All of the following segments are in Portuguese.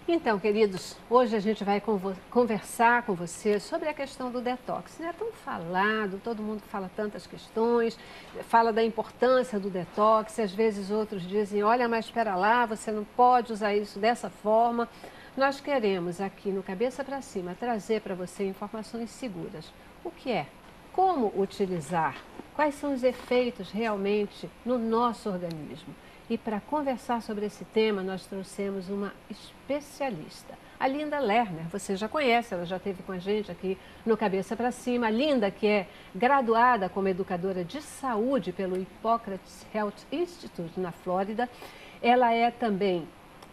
Então, queridos, hoje a gente vai conversar com você sobre a questão do detox. Não é tão falado, todo mundo fala tantas questões, fala da importância do detox, e às vezes outros dizem, olha, mas espera lá, você não pode usar isso dessa forma. Nós queremos aqui no Cabeça para Cima trazer para você informações seguras. O que é? Como utilizar? Quais são os efeitos realmente no nosso organismo? E para conversar sobre esse tema, nós trouxemos uma especialista, a Linda Lerner. Você já conhece, ela já esteve com a gente aqui no Cabeça para Cima. A Linda, que é graduada como educadora de saúde pelo Hippocrates Health Institute, na Flórida. Ela é também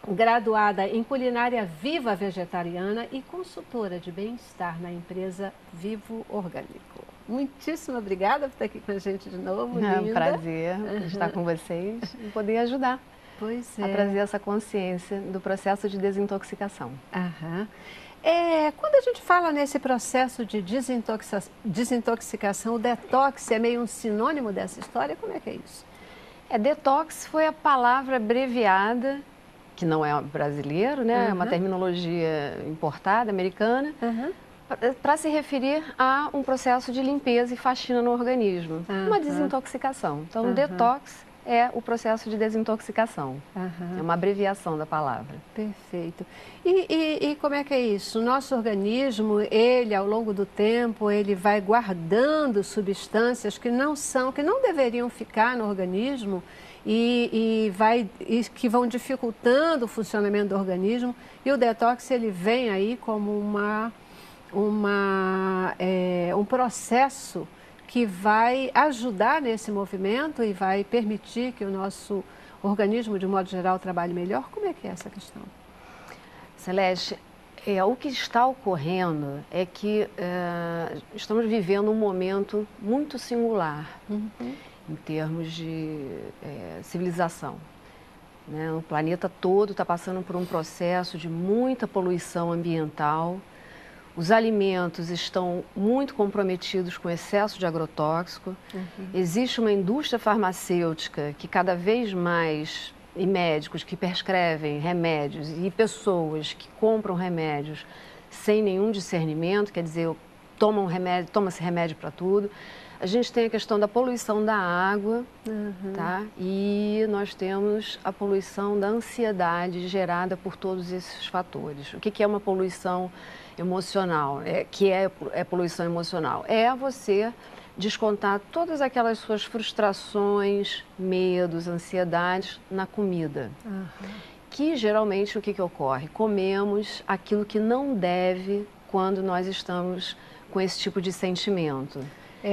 graduada em culinária viva vegetariana e consultora de bem-estar na empresa Vivo Orgânico. Muitíssimo obrigada por estar aqui com a gente de novo, Linda. É um prazer estar com vocês e poder ajudar a trazer essa consciência do processo de desintoxicação. Quando a gente fala nesse processo de desintoxicação, o detox é meio um sinônimo dessa história? Como é que é isso? Detox foi a palavra abreviada, que não é brasileiro, né? É uma terminologia importada, americana, para se referir a um processo de limpeza e faxina no organismo, uma desintoxicação. Então, o detox é o processo de desintoxicação, é uma abreviação da palavra. Perfeito. E como é que é isso? O nosso organismo, ele ao longo do tempo, ele vai guardando substâncias que não deveriam ficar no organismo e que vão dificultando o funcionamento do organismo, e o detox ele vem aí como um processo que vai ajudar nesse movimento e vai permitir que o nosso organismo, de modo geral, trabalhe melhor. Como é que é essa questão? Celeste, o que está ocorrendo é que estamos vivendo um momento muito singular em termos de civilização. Né? O planeta todo está passando por um processo de muita poluição ambiental. Os alimentos estão muito comprometidos com excesso de agrotóxico. Existe uma indústria farmacêutica que cada vez mais, e médicos que prescrevem remédios e pessoas que compram remédios sem nenhum discernimento, quer dizer, toma-se remédio para tudo. A gente tem a questão da poluição da água, tá? E nós temos a poluição da ansiedade gerada por todos esses fatores. O que é uma poluição emocional? Que é poluição emocional? É você descontar todas aquelas suas frustrações, medos, ansiedades na comida. Que geralmente o que ocorre? Comemos aquilo que não deve quando nós estamos com esse tipo de sentimento.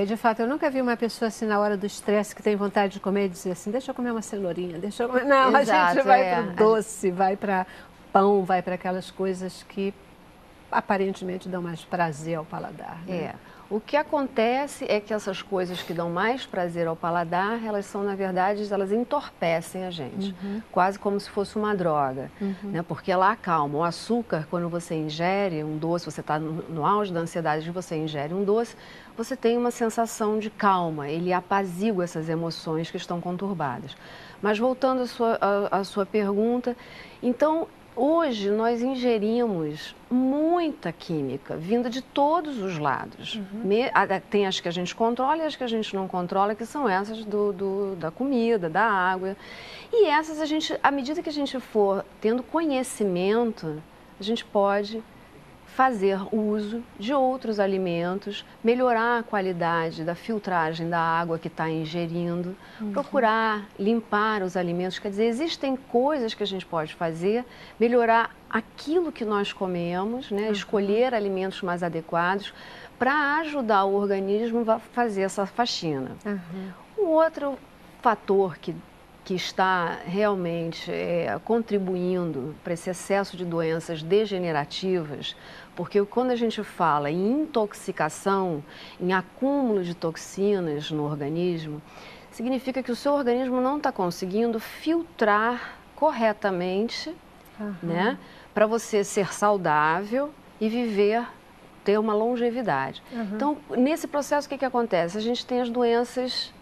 De fato, eu nunca vi uma pessoa assim na hora do estresse que tem vontade de comer e dizer assim, deixa eu comer uma cenourinha, deixa eu comer... Não, exato, a gente vai para o doce, vai para pão, vai para aquelas coisas que aparentemente dão mais prazer ao paladar. Né? O que acontece é que essas coisas que dão mais prazer ao paladar, elas são, na verdade, elas entorpecem a gente, quase como se fosse uma droga, né? Porque ela acalma. O açúcar, quando você ingere um doce, você está no auge da ansiedade, você ingere um doce, você tem uma sensação de calma, ele apazigua essas emoções que estão conturbadas. Mas voltando à sua pergunta, então, hoje nós ingerimos muita química vinda de todos os lados. Tem as que a gente controla e as que a gente não controla, que são essas da comida, da água. E essas à medida que a gente for tendo conhecimento, a gente pode fazer uso de outros alimentos, melhorar a qualidade da filtragem da água que está ingerindo, procurar limpar os alimentos. Quer dizer, existem coisas que a gente pode fazer, melhorar aquilo que nós comemos, né? Escolher alimentos mais adequados para ajudar o organismo a fazer essa faxina. Um outro fator que está realmente contribuindo para esse excesso de doenças degenerativas, porque quando a gente fala em intoxicação, em acúmulo de toxinas no organismo, significa que o seu organismo não está conseguindo filtrar corretamente, né, para você ser saudável e viver ter uma longevidade. Então, nesse processo, o que acontece? A gente tem as doenças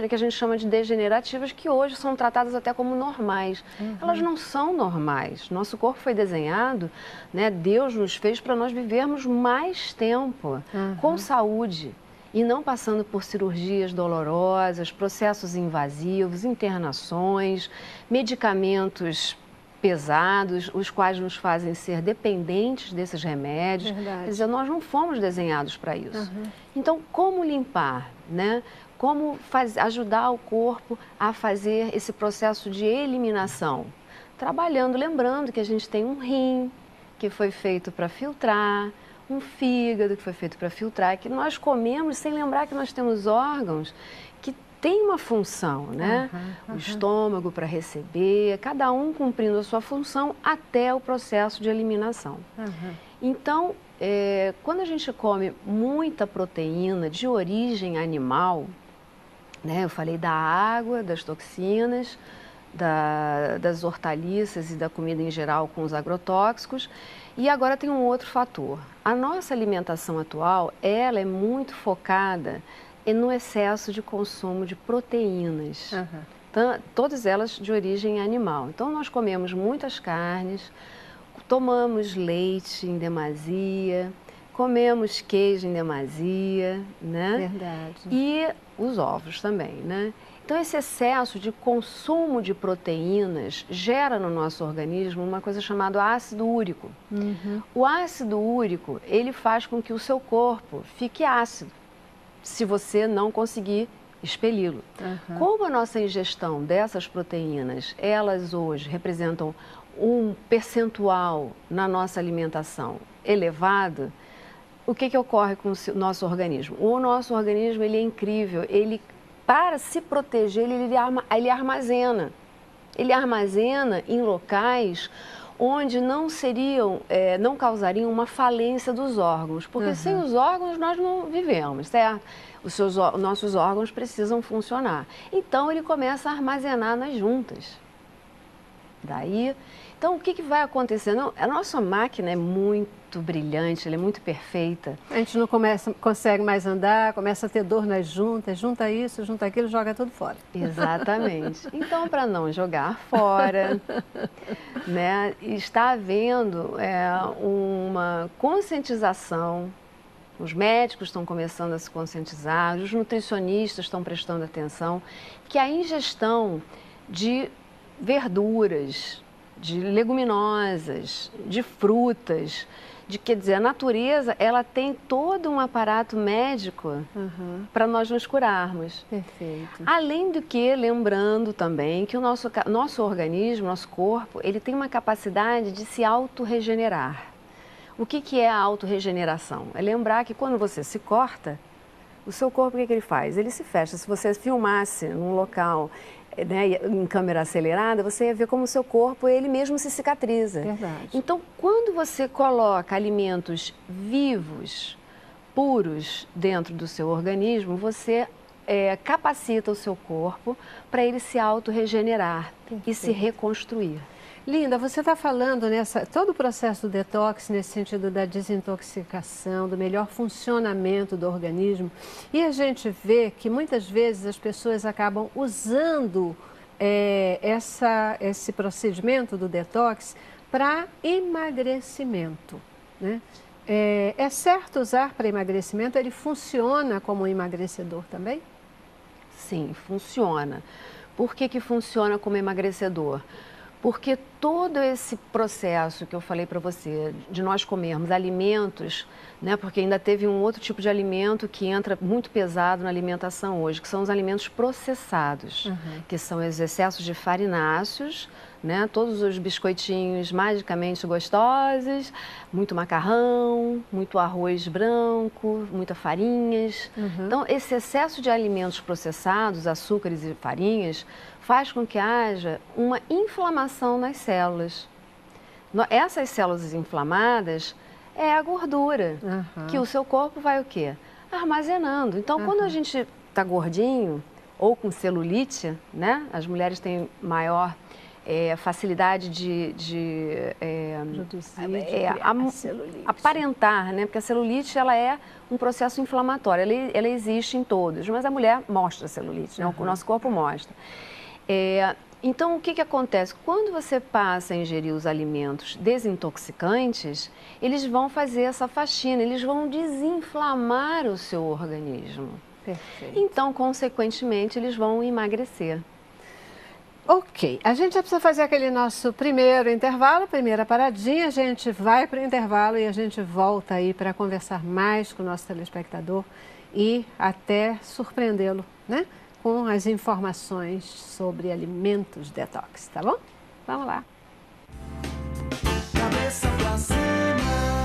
que a gente chama de degenerativas, que hoje são tratadas até como normais. Elas não são normais. Nosso corpo foi desenhado, né? Deus nos fez para nós vivermos mais tempo, com saúde, e não passando por cirurgias dolorosas, processos invasivos, internações, medicamentos pesados, os quais nos fazem ser dependentes desses remédios. Quer dizer, nós não fomos desenhados para isso. Então, como limpar, né? Como ajudar o corpo a fazer esse processo de eliminação? Trabalhando, lembrando que a gente tem um rim que foi feito para filtrar, um fígado que foi feito para filtrar, que nós comemos sem lembrar que nós temos órgãos que tem uma função, né? O estômago para receber, cada um cumprindo a sua função até o processo de eliminação. Então, quando a gente come muita proteína de origem animal, né? Eu falei da água, das toxinas, das hortaliças e da comida em geral com os agrotóxicos. E agora tem um outro fator. A nossa alimentação atual, ela é muito focada no excesso de consumo de proteínas, todas elas de origem animal. Então, nós comemos muitas carnes, tomamos leite em demasia, comemos queijo em demasia, né? Verdade. E os ovos também, né? Então, esse excesso de consumo de proteínas gera no nosso organismo uma coisa chamada ácido úrico. O ácido úrico, ele faz com que o seu corpo fique ácido, se você não conseguir expeli-lo. Como a nossa ingestão dessas proteínas, elas hoje representam um percentual na nossa alimentação elevado, o que ocorre com o nosso organismo? O nosso organismo, ele é incrível, ele, para se proteger, ele armazena. Ele armazena em locais onde não causariam uma falência dos órgãos, porque sem os órgãos nós não vivemos, certo? Os nossos órgãos precisam funcionar. Então, ele começa a armazenar nas juntas. Então, o que vai acontecer? A nossa máquina é muito brilhante, ela é muito perfeita. A gente não consegue mais andar, começa a ter dor nas juntas, junta isso, junta aquilo, joga tudo fora. Exatamente. Então, para não jogar fora, né, está havendo uma conscientização. Os médicos estão começando a se conscientizar, os nutricionistas estão prestando atenção, que a ingestão de verduras, de leguminosas, de frutas, quer dizer, a natureza, ela tem todo um aparato médico para nós nos curarmos. Perfeito. Além do que, lembrando também que o nosso organismo, nosso corpo, ele tem uma capacidade de se autorregenerar. O que é a autorregeneração? É lembrar que quando você se corta, o seu corpo, o que ele faz? Ele se fecha. Se você filmasse num local, né, em câmera acelerada, você ia ver como o seu corpo, ele mesmo se cicatriza. Verdade. Então, quando você coloca alimentos vivos, puros, dentro do seu organismo, você capacita o seu corpo para ele se autorregenerar e se reconstruir. Linda, você está falando todo o processo do detox nesse sentido da desintoxicação, do melhor funcionamento do organismo, e a gente vê que muitas vezes as pessoas acabam usando esse procedimento do detox para emagrecimento, né? É certo usar para emagrecimento? Ele funciona como um emagrecedor também? Sim, funciona. Por que funciona como emagrecedor? Porque todo esse processo que eu falei para você, de nós comermos alimentos, né, porque ainda teve um outro tipo de alimento que entra muito pesado na alimentação hoje, que são os alimentos processados, que são os excessos de farináceos, né, todos os biscoitinhos magicamente gostosos, muito macarrão, muito arroz branco, muitas farinhas. Então, esse excesso de alimentos processados, açúcares e farinhas, faz com que haja uma inflamação nas células. Essas células inflamadas é a gordura, que o seu corpo vai o quê? Armazenando. Então, quando a gente está gordinho ou com celulite, né? As mulheres têm maior facilidade de produzir, de criar a celulite. Aparentar, né? Porque a celulite, ela é um processo inflamatório, ela existe em todos, mas a mulher mostra a celulite, né? O nosso corpo mostra. Então, o que acontece? Quando você passa a ingerir os alimentos desintoxicantes, eles vão fazer essa faxina, eles vão desinflamar o seu organismo. Perfeito. Então, consequentemente, eles vão emagrecer. Ok, a gente já precisa fazer aquele nosso primeiro intervalo, primeira paradinha, a gente vai para o intervalo e a gente volta aí para conversar mais com o nosso telespectador e até surpreendê-lo, né? Com as informações sobre alimentos detox, tá bom? Vamos lá. Cabeça pra cima.